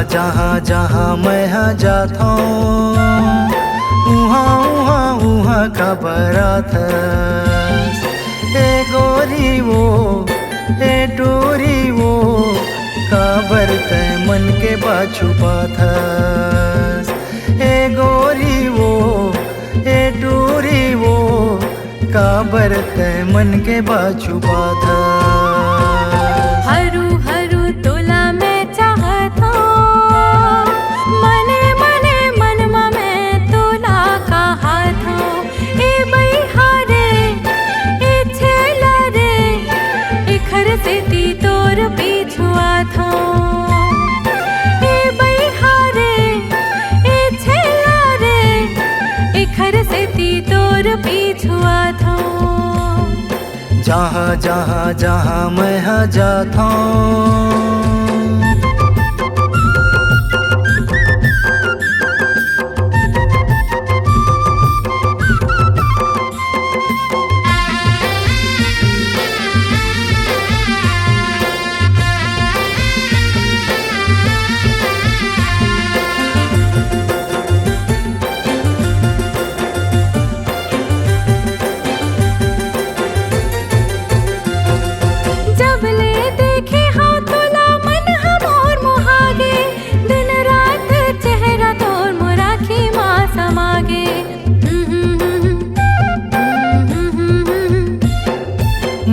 जहाँ जहाँ मैं जाता हूँ उहाँ उहाँ उहाँ का बारात। ए गोरी वो ए डोरी वो काबर तय मन के बा छुपात। ए गोरी वो ए डोरी वो काबर तय मन के बा छुपात। हरू हरू तोला मैं चाहता मने मने मनमा मैं तोला कहाता। ए बैहारे ए छेला रे ए खर से ती तोर पीछुआ था। ए बैहारे ए छेला रे ए खर से ती तोर पीछुआ था। जहाँ जहाँ जहाँ मैं जाता हूँ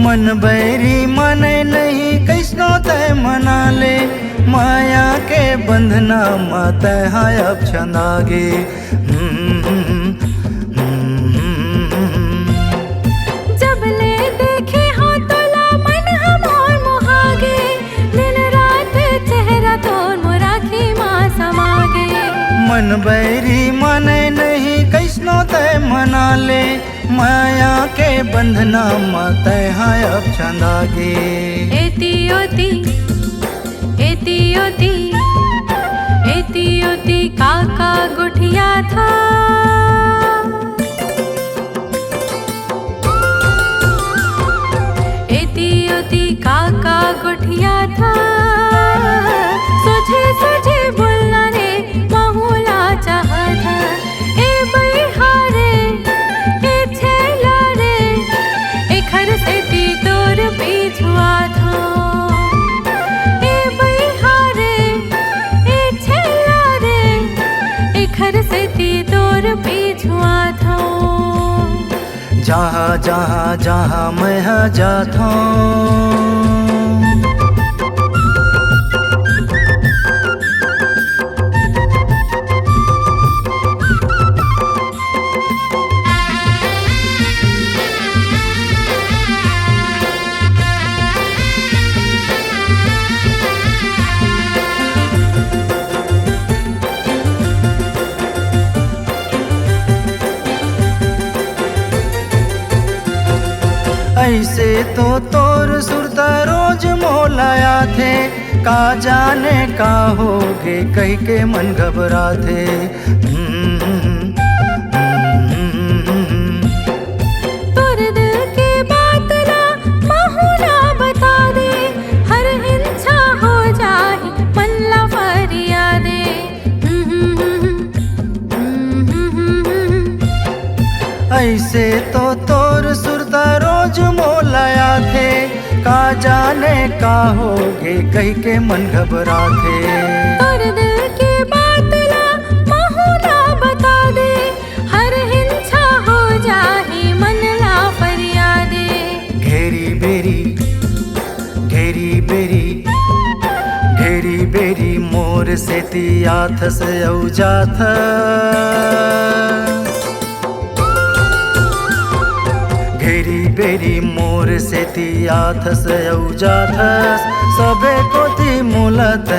मन बैरी माने नहीं कैसनो तय मना ले। माया के बंधना मात हाय अब छंदागे। जब ले देखे हो तोला मन हमोर मुहागे। दिन रात चेहरा तोर मोराखी माँ समागे। मन बैरी माने नहीं कैसनो तय मना ले। माया के बंधना मत हाय अब छंदागे। एती ओती एती ओती एती ओती काका गुठिया था। एती ओती काका गुठिया था। सोझे सोझे बोलना रे बहुला चाहता। ए बैहारे ए छेला रे ए खर से ती तोर पीछुआ था। ए बैहारे ए छेला रे ए खर से ती तोर पीछुआ था। जहाँ जहाँ जहाँ मैं जाता हूँ ऐसे तो तोर सुरता रोज मोलाया थे। का जाने का होगे कह के मन घबरा थे। तोर दिल के बात ना बहुला बता दे। हर हिंसा हो जाए मन ला फरियादे। ऐसे तो तोर सुरता रोज मोलाया थे। का जाने का होगे कह के मन घबरा थे। तोर दिल के बात ना बहुला बता दे। हर हिंसा हो जाए मन ला फरियादे। घेरी बेरी घेरी बेरी घेरी बेरी मोर से तियाथ से औजाथ। घेरी बेरी मोर से तियाथ से औजाथस। सबे कोती मूलत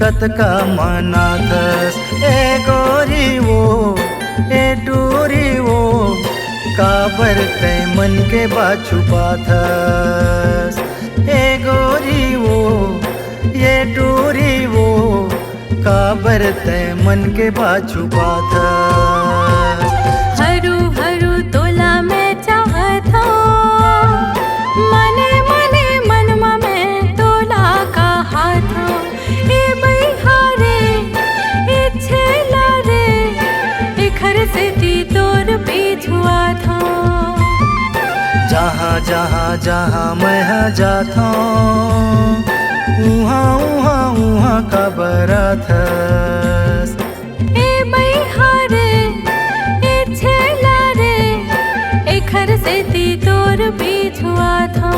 कतका मनाथस। ए गोरी वो ए डोरी वो काबर तय मन के बा छुपाथस। ए गोरी वो ये डोरी वो काबर तय मन के बा छुपाथस। हरू हरू तोला मैं चाहता मने मने मनमा मैं तोला कहाता। ए बैहारे जहाँ मैं जाता उहाँ उहाँ उहाँ का बरात। ए बैहारे ए छेला रे ए घर से ती तोर बिछुआ था।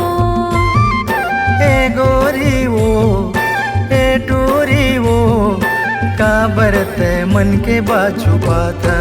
ए गोरी वो ए टूरी वो का बरत मन के बा छुपाता।